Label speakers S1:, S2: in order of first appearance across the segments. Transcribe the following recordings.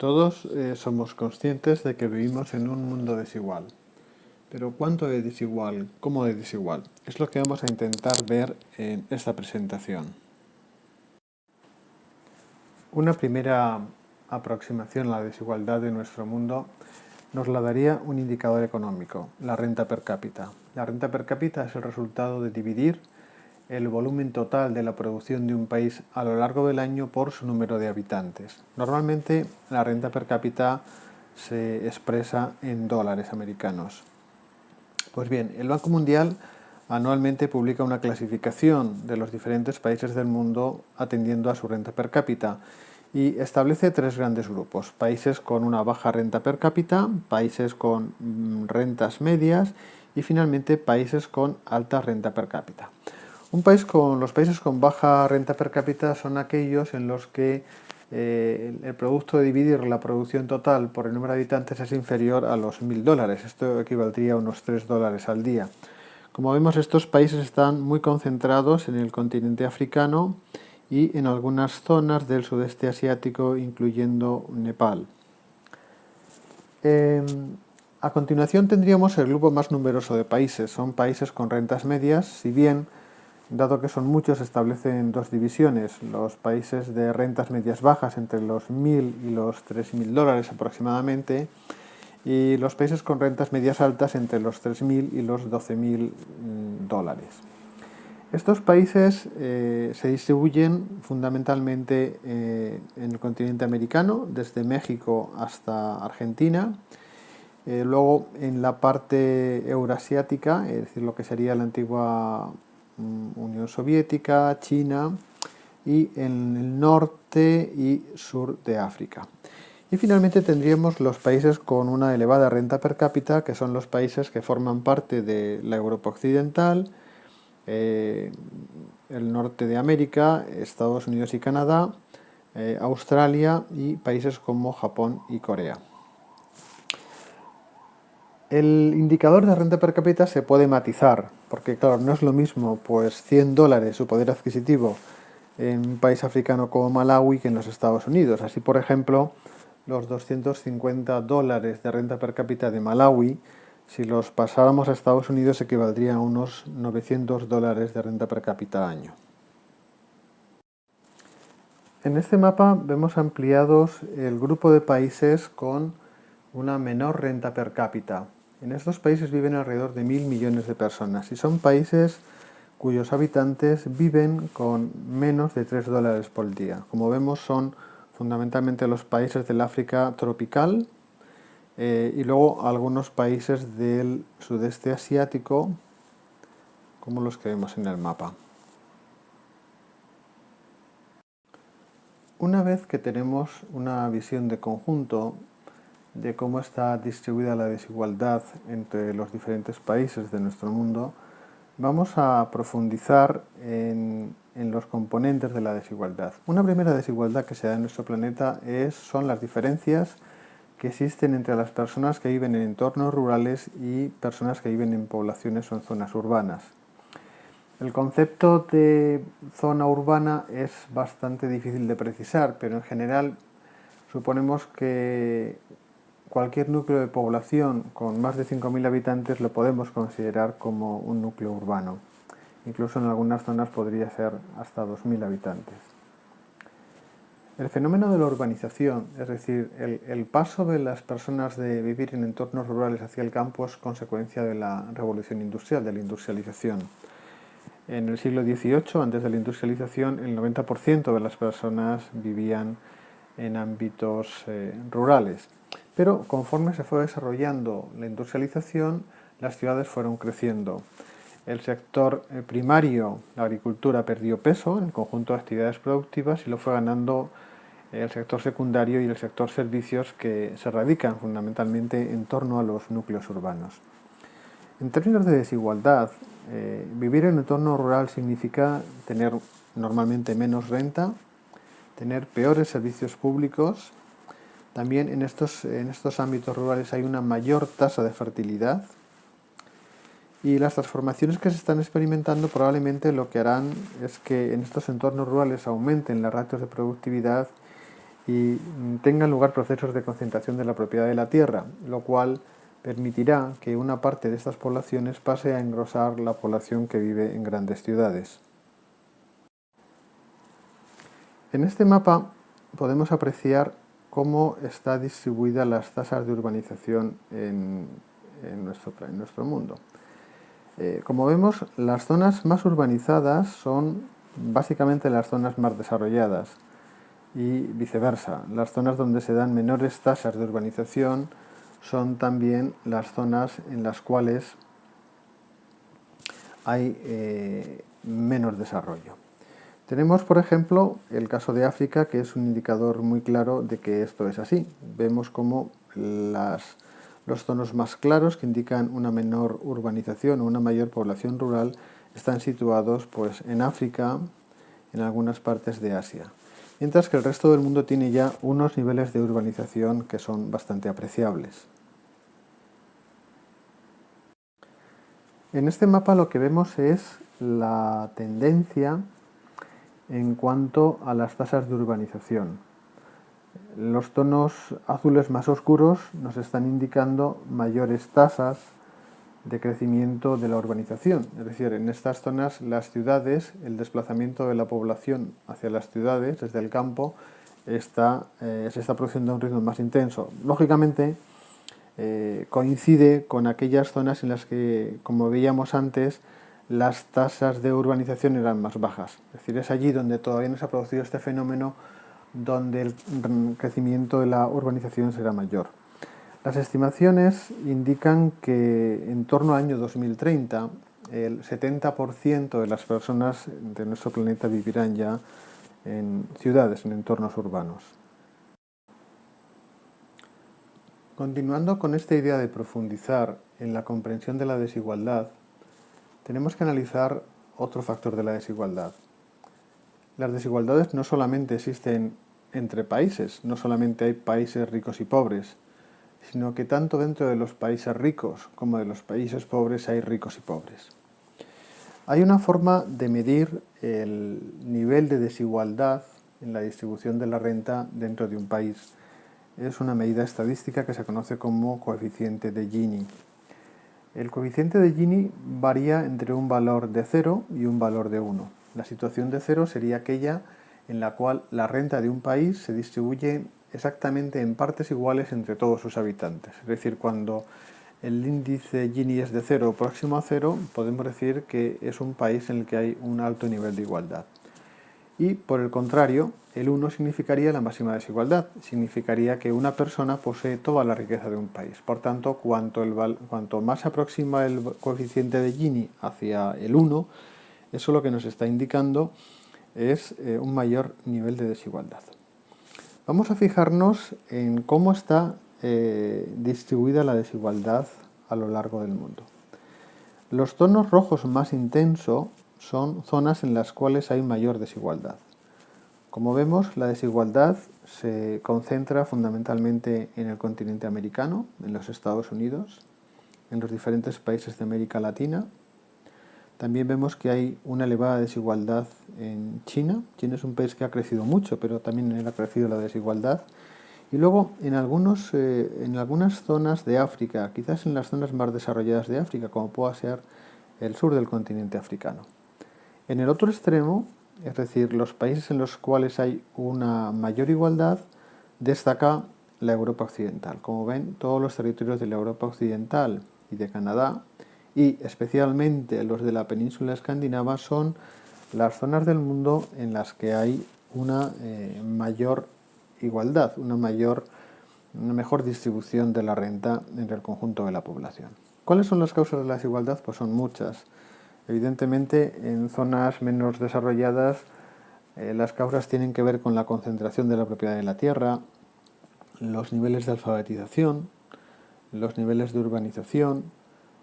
S1: Todos somos conscientes de que vivimos en un mundo desigual. Pero ¿cuánto de desigual? ¿Cómo de desigual? Es lo que vamos a intentar ver en esta presentación. Una primera aproximación a la desigualdad de nuestro mundo nos la daría un indicador económico, la renta per cápita. La renta per cápita es el resultado de dividir el volumen total de la producción de un país a lo largo del año por su número de habitantes. Normalmente la renta per cápita se expresa en dólares americanos. Pues bien, el Banco Mundial anualmente publica una clasificación de los diferentes países del mundo atendiendo a su renta per cápita y establece tres grandes grupos: países con una baja renta per cápita, países con rentas medias y finalmente países con alta renta per cápita. Los países con baja renta per cápita son aquellos en los que el producto de dividir la producción total por el número de habitantes es inferior a los $1.000. Esto equivaldría a unos $3 al día. Como vemos, estos países están muy concentrados en el continente africano y en algunas zonas del sudeste asiático, incluyendo Nepal. A continuación tendríamos el grupo más numeroso de países. Son países con rentas medias, si bien, dado que son muchos, se establecen dos divisiones: los países de rentas medias bajas entre los $1.000 y los $3.000 aproximadamente, y los países con rentas medias altas entre los $3.000 y los $12.000. Estos países se distribuyen fundamentalmente en el continente americano, desde México hasta Argentina. Luego en la parte eurasiática, es decir, lo que sería la antigua Unión Soviética, China, y en el norte y sur de África. Y finalmente tendríamos los países con una elevada renta per cápita, que son los países que forman parte de la Europa occidental, el norte de América, Estados Unidos y Canadá, Australia y países como Japón y Corea. El indicador de renta per cápita se puede matizar, porque claro, no es lo mismo pues $100 su poder adquisitivo en un país africano como Malawi que en los Estados Unidos. Así, por ejemplo, los $250 de renta per cápita de Malawi, si los pasáramos a Estados Unidos, equivaldrían a unos $900 de renta per cápita al año. En este mapa vemos ampliados el grupo de países con una menor renta per cápita. En estos países viven alrededor de 1.000 millones de personas y son países cuyos habitantes viven con menos de $3 por día. Como vemos, son fundamentalmente los países del África tropical y luego algunos países del sudeste asiático, como los que vemos en el mapa. Una vez que tenemos una visión de conjunto de cómo está distribuida la desigualdad entre los diferentes países de nuestro mundo, vamos a profundizar en los componentes de la desigualdad. Una primera desigualdad que se da en nuestro planeta son las diferencias que existen entre las personas que viven en entornos rurales y personas que viven en poblaciones o en zonas urbanas. El concepto de zona urbana es bastante difícil de precisar, pero en general suponemos que cualquier núcleo de población con más de 5.000 habitantes lo podemos considerar como un núcleo urbano. Incluso en algunas zonas podría ser hasta 2.000 habitantes. El fenómeno de la urbanización, es decir, el paso de las personas de vivir en entornos rurales hacia el campo, es consecuencia de la revolución industrial, de la industrialización. En el siglo XVIII, antes de la industrialización, el 90% de las personas vivían en ámbitos rurales. Pero conforme se fue desarrollando la industrialización, las ciudades fueron creciendo. El sector primario, la agricultura, perdió peso en el conjunto de actividades productivas y lo fue ganando el sector secundario y el sector servicios, que se radican fundamentalmente en torno a los núcleos urbanos. En términos de desigualdad, vivir en un entorno rural significa tener normalmente menos renta, tener peores servicios públicos. También en estos ámbitos rurales hay una mayor tasa de fertilidad, y las transformaciones que se están experimentando probablemente lo que harán es que en estos entornos rurales aumenten las ratios de productividad y tengan lugar procesos de concentración de la propiedad de la tierra, lo cual permitirá que una parte de estas poblaciones pase a engrosar la población que vive en grandes ciudades. En este mapa podemos apreciar cómo están distribuidas las tasas de urbanización en nuestro mundo. Como vemos, las zonas más urbanizadas son básicamente las zonas más desarrolladas y viceversa. Las zonas donde se dan menores tasas de urbanización son también las zonas en las cuales hay menos desarrollo. Tenemos, por ejemplo, el caso de África, que es un indicador muy claro de que esto es así. Vemos como los tonos más claros, que indican una menor urbanización o una mayor población rural, están situados pues, en África, en algunas partes de Asia. Mientras que el resto del mundo tiene ya unos niveles de urbanización que son bastante apreciables. En este mapa lo que vemos es la tendencia en cuanto a las tasas de urbanización. Los tonos azules más oscuros nos están indicando mayores tasas de crecimiento de la urbanización. Es decir, en estas zonas las ciudades, el desplazamiento de la población hacia las ciudades desde el campo se está produciendo a un ritmo más intenso. Lógicamente, coincide con aquellas zonas en las que, como veíamos antes, las tasas de urbanización eran más bajas. Es decir, es allí donde todavía no se ha producido este fenómeno, donde el crecimiento de la urbanización será mayor. Las estimaciones indican que en torno al año 2030 el 70% de las personas de nuestro planeta vivirán ya en ciudades, en entornos urbanos. Continuando con esta idea de profundizar en la comprensión de la desigualdad, tenemos que analizar otro factor de la desigualdad. Las desigualdades no solamente existen entre países, no solamente hay países ricos y pobres, sino que tanto dentro de los países ricos como de los países pobres hay ricos y pobres. Hay una forma de medir el nivel de desigualdad en la distribución de la renta dentro de un país. Es una medida estadística que se conoce como coeficiente de Gini. El coeficiente de Gini varía entre un valor de 0 y un valor de 1. La situación de 0 sería aquella en la cual la renta de un país se distribuye exactamente en partes iguales entre todos sus habitantes. Es decir, cuando el índice Gini es de 0 o próximo a 0, podemos decir que es un país en el que hay un alto nivel de igualdad. Y por el contrario, el 1 significaría la máxima desigualdad, significaría que una persona posee toda la riqueza de un país. Por tanto, cuanto más se aproxima el coeficiente de Gini hacia el 1, eso lo que nos está indicando es un mayor nivel de desigualdad. Vamos a fijarnos en cómo está distribuida la desigualdad a lo largo del mundo. Los tonos rojos más intensos son zonas en las cuales hay mayor desigualdad. Como vemos, la desigualdad se concentra fundamentalmente en el continente americano, en los Estados Unidos, en los diferentes países de América Latina. También vemos que hay una elevada desigualdad en China. China es un país que ha crecido mucho, pero también ha crecido la desigualdad. Y luego en algunas zonas de África, quizás en las zonas más desarrolladas de África, como pueda ser el sur del continente africano. En el otro extremo, es decir, los países en los cuales hay una mayor igualdad, destaca la Europa occidental. Como ven, todos los territorios de la Europa occidental y de Canadá, y especialmente los de la península escandinava, son las zonas del mundo en las que hay una mayor igualdad, una mejor distribución de la renta entre el conjunto de la población. ¿Cuáles son las causas de la desigualdad? Pues son muchas. Evidentemente, en zonas menos desarrolladas, las causas tienen que ver con la concentración de la propiedad de la tierra, los niveles de alfabetización, los niveles de urbanización.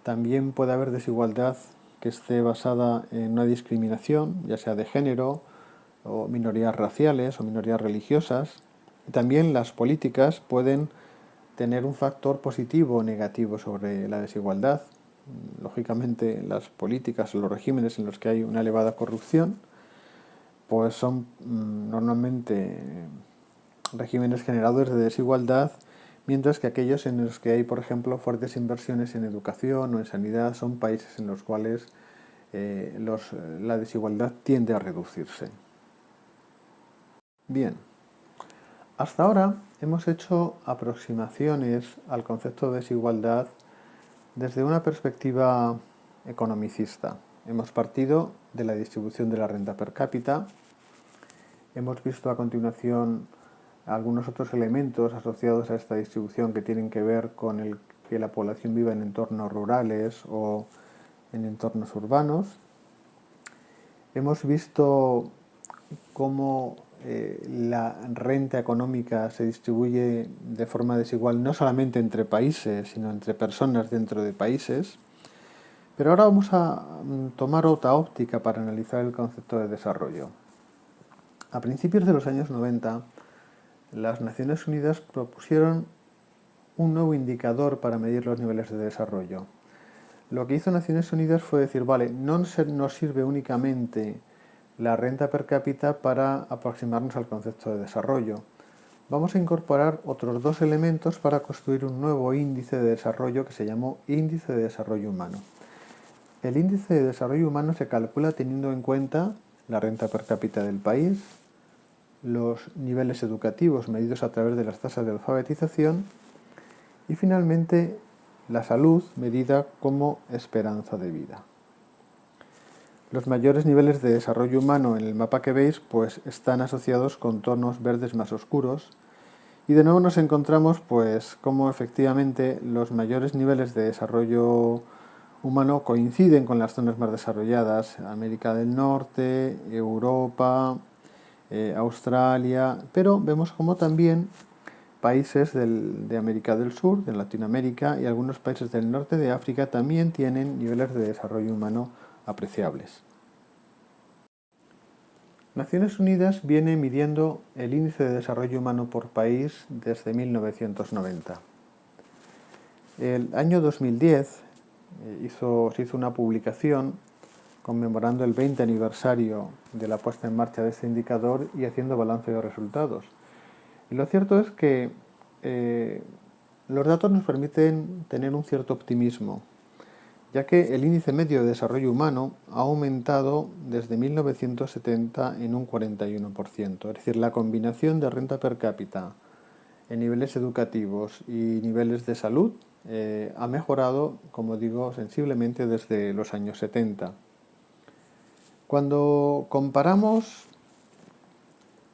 S1: También puede haber desigualdad que esté basada en una discriminación, ya sea de género, o minorías raciales o minorías religiosas. Y también las políticas pueden tener un factor positivo o negativo sobre la desigualdad. Lógicamente, las políticas o los regímenes en los que hay una elevada corrupción pues son normalmente regímenes generadores de desigualdad, mientras que aquellos en los que hay, por ejemplo, fuertes inversiones en educación o en sanidad son países en los cuales la desigualdad tiende a reducirse. Bien, hasta ahora hemos hecho aproximaciones al concepto de desigualdad desde una perspectiva economicista. Hemos partido de la distribución de la renta per cápita, hemos visto a continuación algunos otros elementos asociados a esta distribución que tienen que ver con el que la población viva en entornos rurales o en entornos urbanos. Hemos visto cómo la renta económica se distribuye de forma desigual no solamente entre países, sino entre personas dentro de países. Pero ahora vamos a tomar otra óptica para analizar el concepto de desarrollo. A principios de los años 90, las Naciones Unidas propusieron un nuevo indicador para medir los niveles de desarrollo. Lo que hizo Naciones Unidas fue decir, vale, no nos sirve únicamente la renta per cápita para aproximarnos al concepto de desarrollo. Vamos a incorporar otros dos elementos para construir un nuevo índice de desarrollo que se llamó Índice de Desarrollo Humano. El índice de desarrollo humano se calcula teniendo en cuenta la renta per cápita del país, los niveles educativos medidos a través de las tasas de alfabetización y finalmente la salud medida como esperanza de vida. Los mayores niveles de desarrollo humano en el mapa que veis pues están asociados con tonos verdes más oscuros y de nuevo nos encontramos pues como efectivamente los mayores niveles de desarrollo humano coinciden con las zonas más desarrolladas, América del Norte, Europa, Australia, pero vemos como también países de América del Sur, de Latinoamérica y algunos países del norte de África también tienen niveles de desarrollo humano apreciables. Naciones Unidas viene midiendo el índice de desarrollo humano por país desde 1990. El año 2010 se hizo una publicación conmemorando el 20 aniversario de la puesta en marcha de este indicador y haciendo balance de resultados. Y lo cierto es que los datos nos permiten tener un cierto optimismo, ya que el índice medio de desarrollo humano ha aumentado desde 1970 en un 41%. Es decir, la combinación de renta per cápita en niveles educativos y niveles de salud ha mejorado, como digo, sensiblemente desde los años 70. Cuando comparamos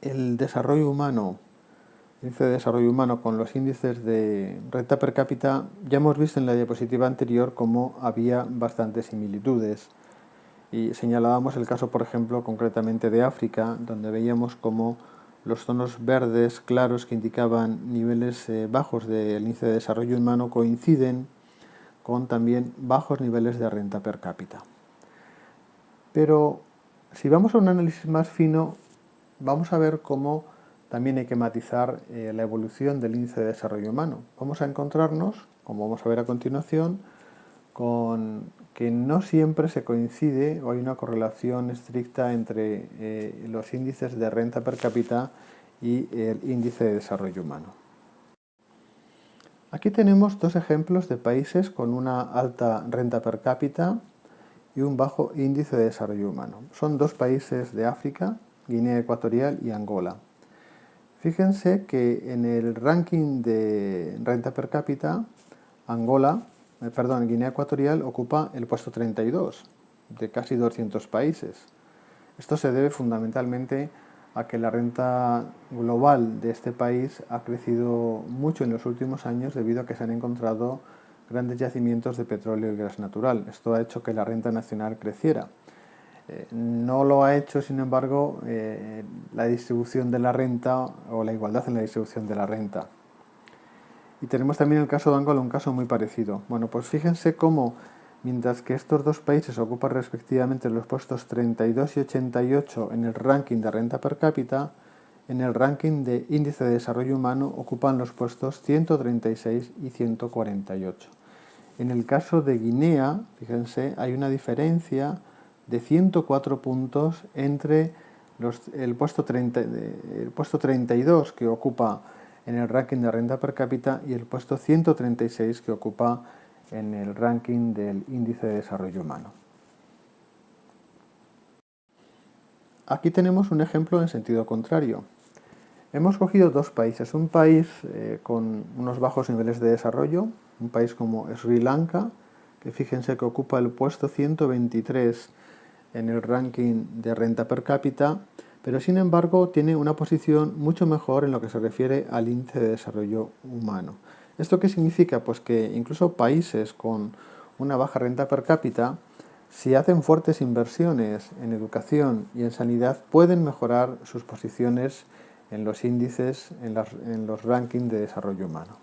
S1: el desarrollo humano, el índice de desarrollo humano con los índices de renta per cápita, ya hemos visto en la diapositiva anterior cómo había bastantes similitudes. Y señalábamos el caso, por ejemplo, concretamente de África, donde veíamos cómo los tonos verdes claros que indicaban niveles bajos del índice de desarrollo humano coinciden con también bajos niveles de renta per cápita. Pero si vamos a un análisis más fino, vamos a ver cómo también hay que matizar la evolución del índice de desarrollo humano. Vamos a encontrarnos, como vamos a ver a continuación, con que no siempre se coincide o hay una correlación estricta entre los índices de renta per cápita y el índice de desarrollo humano. Aquí tenemos dos ejemplos de países con una alta renta per cápita y un bajo índice de desarrollo humano. Son dos países de África, Guinea Ecuatorial y Angola. Fíjense que en el ranking de renta per cápita, Guinea Ecuatorial ocupa el puesto 32 de casi 200 países. Esto se debe fundamentalmente a que la renta global de este país ha crecido mucho en los últimos años debido a que se han encontrado grandes yacimientos de petróleo y gas natural. Esto ha hecho que la renta nacional creciera. No lo ha hecho, sin embargo, la distribución de la renta o la igualdad en la distribución de la renta. Y tenemos también el caso de Angola, un caso muy parecido. Bueno, pues fíjense cómo, mientras que estos dos países ocupan respectivamente los puestos 32 y 88 en el ranking de renta per cápita, en el ranking de índice de desarrollo humano ocupan los puestos 136 y 148. En el caso de Guinea, fíjense, hay una diferencia de 104 puntos entre el puesto 32 que ocupa en el ranking de renta per cápita y el puesto 136 que ocupa en el ranking del índice de desarrollo humano. Aquí tenemos un ejemplo en sentido contrario. Hemos cogido dos países, un país con unos bajos niveles de desarrollo, un país como Sri Lanka, que fíjense que ocupa el puesto 123 en el ranking de renta per cápita, pero sin embargo tiene una posición mucho mejor en lo que se refiere al índice de desarrollo humano. ¿Esto qué significa? Pues que incluso países con una baja renta per cápita, si hacen fuertes inversiones en educación y en sanidad, pueden mejorar sus posiciones en los índices, en los rankings de desarrollo humano.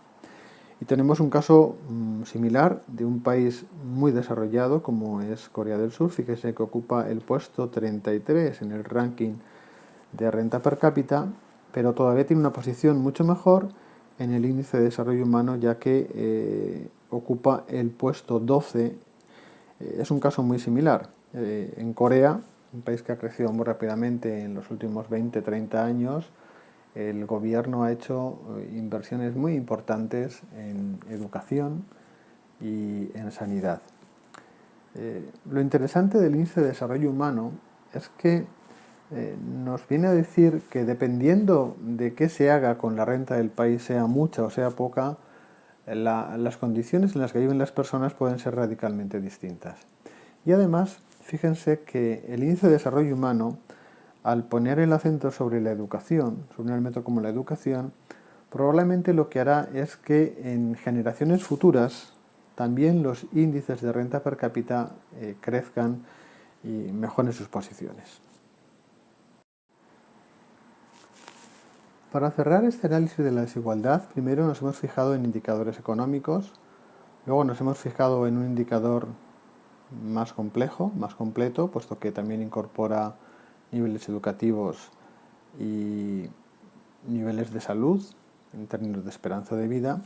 S1: Y tenemos un caso similar de un país muy desarrollado como es Corea del Sur. Fíjese que ocupa el puesto 33 en el ranking de renta per cápita, pero todavía tiene una posición mucho mejor en el índice de desarrollo humano, ya que ocupa el puesto 12. Es un caso muy similar. En Corea, un país que ha crecido muy rápidamente en los últimos 20-30 años, el gobierno ha hecho inversiones muy importantes en educación y en sanidad. Lo interesante del índice de desarrollo humano es que nos viene a decir que dependiendo de qué se haga con la renta del país, sea mucha o sea poca, las condiciones en las que viven las personas pueden ser radicalmente distintas. Y además, fíjense que el índice de desarrollo humano, al poner el acento sobre la educación, sobre un elemento como la educación, probablemente lo que hará es que en generaciones futuras también los índices de renta per cápita crezcan y mejoren sus posiciones. Para cerrar este análisis de la desigualdad, primero nos hemos fijado en indicadores económicos, luego nos hemos fijado en un indicador más complejo, más completo, puesto que también incorpora niveles educativos y niveles de salud en términos de esperanza de vida.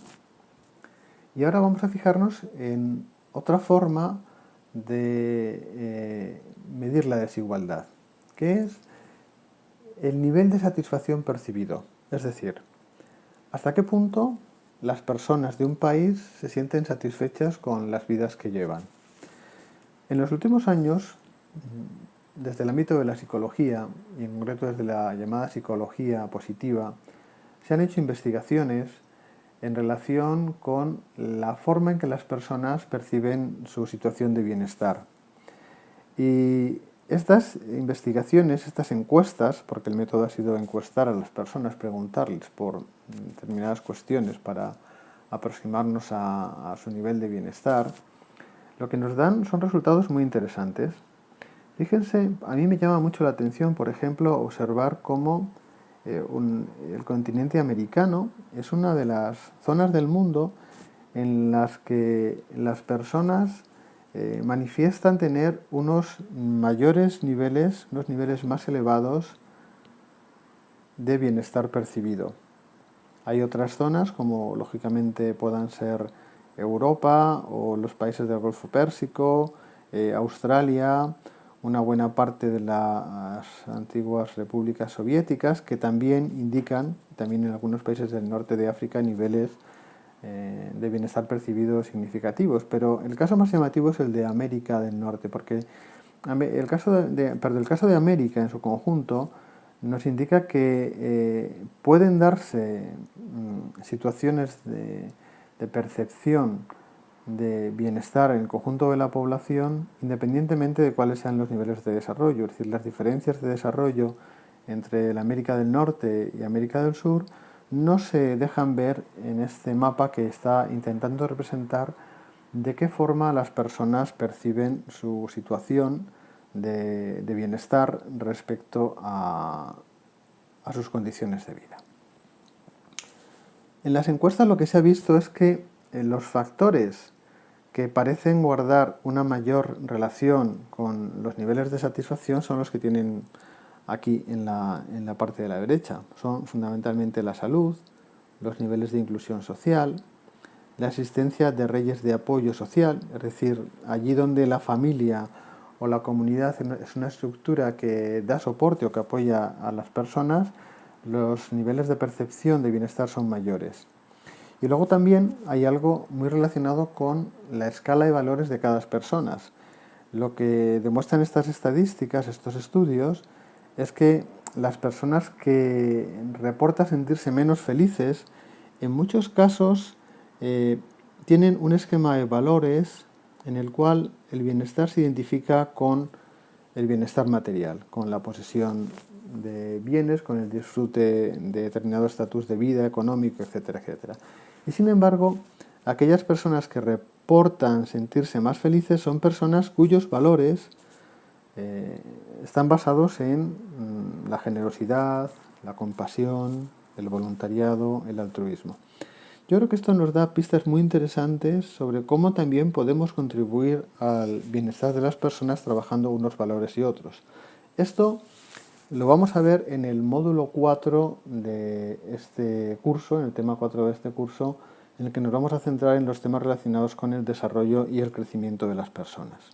S1: Y ahora vamos a fijarnos en otra forma de medir la desigualdad, que es el nivel de satisfacción percibido. Es decir, hasta qué punto las personas de un país se sienten satisfechas con las vidas que llevan. En los últimos años, desde el ámbito de la psicología, y en concreto desde la llamada psicología positiva, se han hecho investigaciones en relación con la forma en que las personas perciben su situación de bienestar. Y estas investigaciones, estas encuestas, porque el método ha sido encuestar a las personas, preguntarles por determinadas cuestiones para aproximarnos a su nivel de bienestar, lo que nos dan son resultados muy interesantes. Fíjense, a mí me llama mucho la atención, por ejemplo, observar cómo el continente americano es una de las zonas del mundo en las que las personas manifiestan tener unos mayores niveles, unos niveles más elevados de bienestar percibido. Hay otras zonas, como lógicamente puedan ser Europa o los países del Golfo Pérsico, Australia, una buena parte de las antiguas repúblicas soviéticas, que también indican, también en algunos países del norte de África, niveles de bienestar percibido significativos. Pero el caso más llamativo es el de América del Norte, porque el caso de América en su conjunto nos indica que pueden darse situaciones de percepción de bienestar en el conjunto de la población independientemente de cuáles sean los niveles de desarrollo. Es decir, las diferencias de desarrollo entre la América del Norte y América del Sur no se dejan ver en este mapa que está intentando representar de qué forma las personas perciben su situación de bienestar respecto a sus condiciones de vida. En las encuestas lo que se ha visto es que los factores que parecen guardar una mayor relación con los niveles de satisfacción son los que tienen aquí en la parte de la derecha. Son fundamentalmente la salud, los niveles de inclusión social, la existencia de redes de apoyo social, es decir, allí donde la familia o la comunidad es una estructura que da soporte o que apoya a las personas, los niveles de percepción de bienestar son mayores. Y luego también hay algo muy relacionado con la escala de valores de cada persona. Lo que demuestran estas estadísticas, estos estudios, es que las personas que reportan sentirse menos felices, en muchos casos tienen un esquema de valores en el cual el bienestar se identifica con el bienestar material, con la posesión de bienes, con el disfrute de determinado estatus de vida económico, etcétera, etcétera. Y sin embargo, aquellas personas que reportan sentirse más felices son personas cuyos valores están basados en la generosidad, la compasión, el voluntariado, el altruismo. Yo creo que esto nos da pistas muy interesantes sobre cómo también podemos contribuir al bienestar de las personas trabajando unos valores y otros. Esto lo vamos a ver en el módulo 4 de este curso, en el tema 4 de este curso, en el que nos vamos a centrar en los temas relacionados con el desarrollo y el crecimiento de las personas.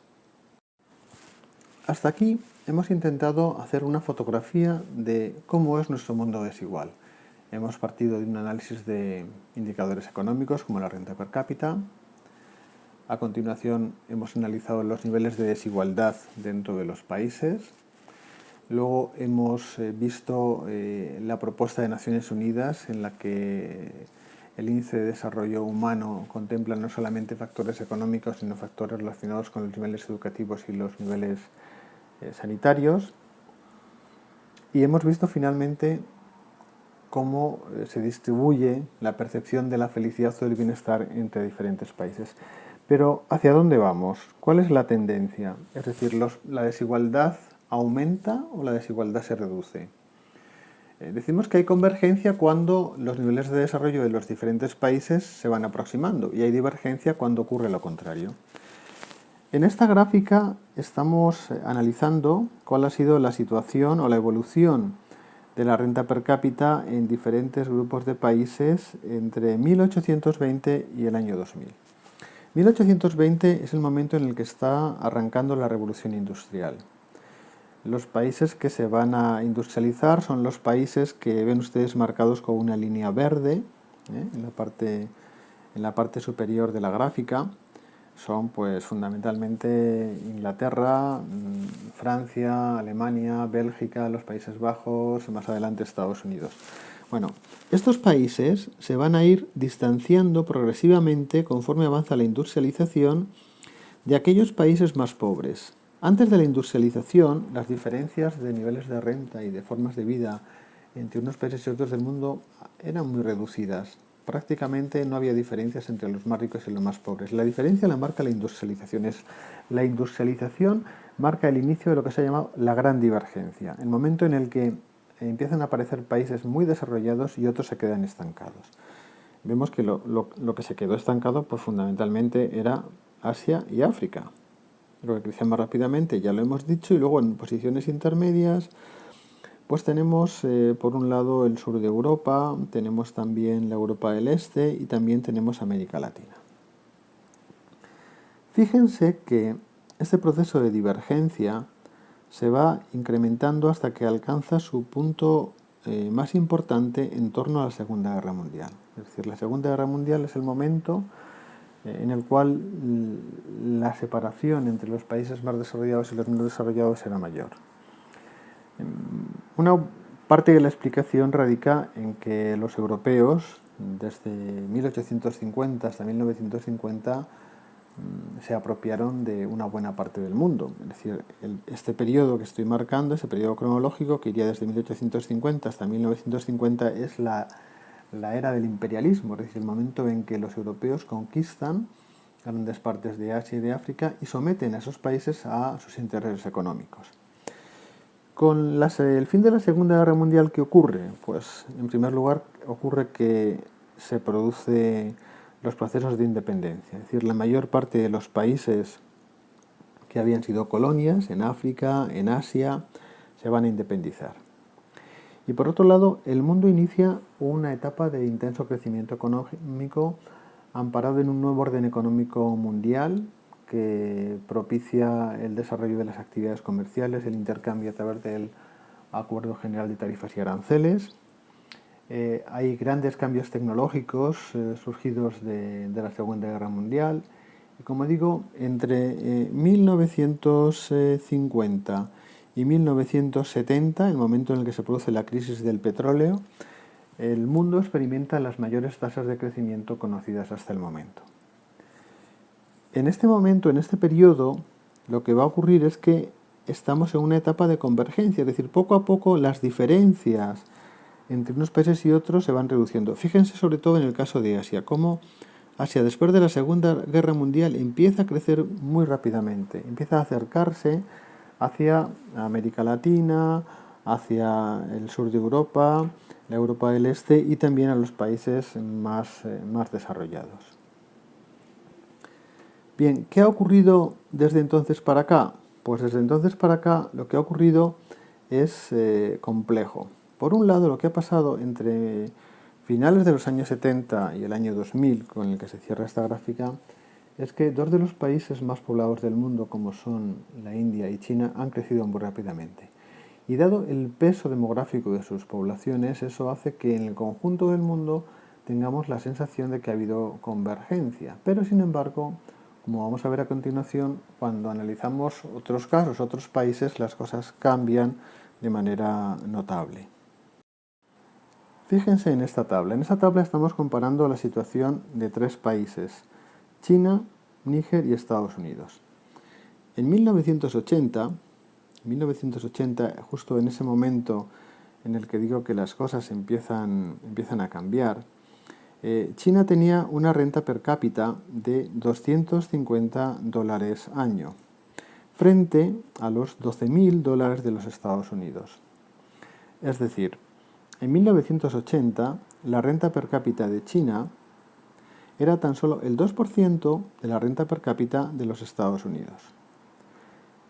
S1: Hasta aquí hemos intentado hacer una fotografía de cómo es nuestro mundo desigual. Hemos partido de un análisis de indicadores económicos como la renta per cápita. A continuación hemos analizado los niveles de desigualdad dentro de los países. Luego hemos visto la propuesta de Naciones Unidas en la que el índice de desarrollo humano contempla no solamente factores económicos, sino factores relacionados con los niveles educativos y los niveles sanitarios. Y hemos visto finalmente cómo se distribuye la percepción de la felicidad o del bienestar entre diferentes países. Pero ¿hacia dónde vamos? ¿Cuál es la tendencia? Es decir, ¿la desigualdad aumenta o la desigualdad se reduce? Decimos que hay convergencia cuando los niveles de desarrollo de los diferentes países se van aproximando y hay divergencia cuando ocurre lo contrario. En esta gráfica estamos analizando cuál ha sido la situación o la evolución de la renta per cápita en diferentes grupos de países entre 1820 y el año 2000. 1820 es el momento en el que está arrancando la revolución industrial. Los países que se van a industrializar son los países que ven ustedes marcados con una línea verde en la parte superior de la gráfica. Son pues fundamentalmente Inglaterra, Francia, Alemania, Bélgica, los Países Bajos, más adelante Estados Unidos. Bueno, estos países se van a ir distanciando progresivamente conforme avanza la industrialización de aquellos países más pobres. Antes de la industrialización, las diferencias de niveles de renta y de formas de vida entre unos países y otros del mundo eran muy reducidas. Prácticamente no había diferencias entre los más ricos y los más pobres. La diferencia la marca la industrialización. La industrialización marca el inicio de lo que se ha llamado la gran divergencia, el momento en el que empiezan a aparecer países muy desarrollados y otros se quedan estancados. Vemos que lo que se quedó estancado pues fundamentalmente era Asia y África. Lo que crecía más rápidamente, ya lo hemos dicho, y luego en posiciones intermedias pues tenemos por un lado el sur de Europa, tenemos también la Europa del Este y también tenemos América Latina. Fíjense que este proceso de divergencia se va incrementando hasta que alcanza su punto más importante en torno a la Segunda Guerra Mundial. Es decir, la Segunda Guerra Mundial es el momento en el cual la separación entre los países más desarrollados y los menos desarrollados era mayor. Una parte de la explicación radica en que los europeos, desde 1850 hasta 1950, se apropiaron de una buena parte del mundo. Es decir, este periodo que estoy marcando, ese periodo cronológico que iría desde 1850 hasta 1950, es la era del imperialismo, es decir, el momento en que los europeos conquistan grandes partes de Asia y de África y someten a esos países a sus intereses económicos. Con el fin de la Segunda Guerra Mundial, ¿qué ocurre? Pues, en primer lugar, ocurre que se producen los procesos de independencia. Es decir, la mayor parte de los países que habían sido colonias en África, en Asia, se van a independizar. Y por otro lado, el mundo inicia una etapa de intenso crecimiento económico amparado en un nuevo orden económico mundial que propicia el desarrollo de las actividades comerciales, el intercambio a través del Acuerdo General de Tarifas y Aranceles. Hay grandes cambios tecnológicos surgidos de la Segunda Guerra Mundial. Y como digo, entre 1950 y 1970, el momento en el que se produce la crisis del petróleo, el mundo experimenta las mayores tasas de crecimiento conocidas hasta el momento. En este momento, en este periodo, lo que va a ocurrir es que estamos en una etapa de convergencia, es decir, poco a poco las diferencias entre unos países y otros se van reduciendo. Fíjense sobre todo en el caso de Asia, cómo Asia después de la Segunda Guerra Mundial empieza a crecer muy rápidamente, empieza a acercarse hacia América Latina, hacia el sur de Europa, la Europa del Este y también a los países más desarrollados. Bien, ¿qué ha ocurrido desde entonces para acá? Pues desde entonces para acá lo que ha ocurrido es complejo. Por un lado, lo que ha pasado entre finales de los años 70 y el año 2000, con el que se cierra esta gráfica, es que dos de los países más poblados del mundo, como son la India y China, han crecido muy rápidamente. Y dado el peso demográfico de sus poblaciones, eso hace que en el conjunto del mundo tengamos la sensación de que ha habido convergencia. Pero sin embargo, como vamos a ver a continuación, cuando analizamos otros casos, otros países, las cosas cambian de manera notable. Fíjense en esta tabla. En esta tabla estamos comparando la situación de tres países: China, Níger y Estados Unidos. En 1980, justo en ese momento en el que digo que las cosas empiezan a cambiar, China tenía una renta per cápita de $250 año, frente a los $12.000 de los Estados Unidos. Es decir, en 1980 la renta per cápita de China era tan solo el 2% de la renta per cápita de los Estados Unidos.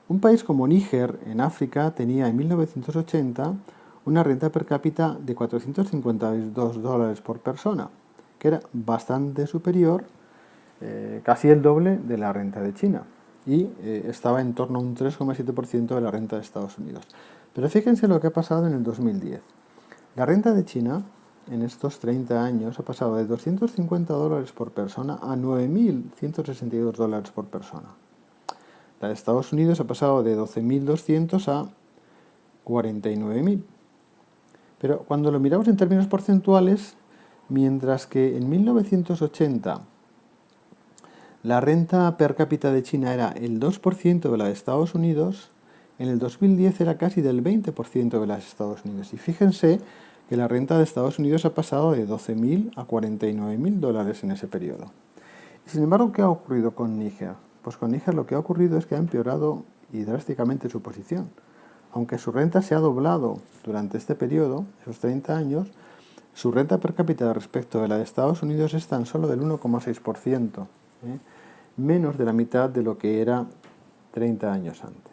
S1: Un país como Níger, en África, tenía en 1980 una renta per cápita de $452 por persona, que era bastante superior, casi el doble de la renta de China, y estaba en torno a un 3,7% de la renta de Estados Unidos. Pero fíjense lo que ha pasado en el 2010. La renta de China en estos 30 años ha pasado de $250 por persona a $9.162 por persona. La de Estados Unidos ha pasado de 12.200 a 49.000. Pero cuando lo miramos en términos porcentuales, mientras que en 1980 la renta per cápita de China era el 2% de la de Estados Unidos, en el 2010 era casi del 20% de las de Estados Unidos. Y fíjense que la renta de Estados Unidos ha pasado de 12.000 a 49.000 dólares en ese periodo. Sin embargo, ¿qué ha ocurrido con Níger? Pues con Níger lo que ha ocurrido es que ha empeorado y drásticamente su posición. Aunque su renta se ha doblado durante este periodo, esos 30 años, su renta per cápita respecto de la de Estados Unidos es tan solo del 1,6%, menos de la mitad de lo que era 30 años antes.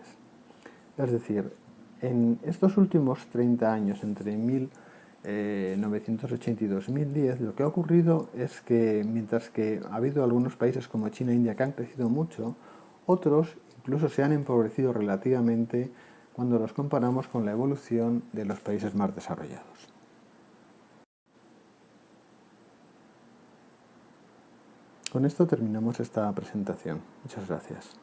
S1: Es decir, en estos últimos 30 años, entre 1980 y 2010, lo que ha ocurrido es que mientras que ha habido algunos países como China e India que han crecido mucho, otros incluso se han empobrecido relativamente cuando los comparamos con la evolución de los países más desarrollados. Con esto terminamos esta presentación. Muchas gracias.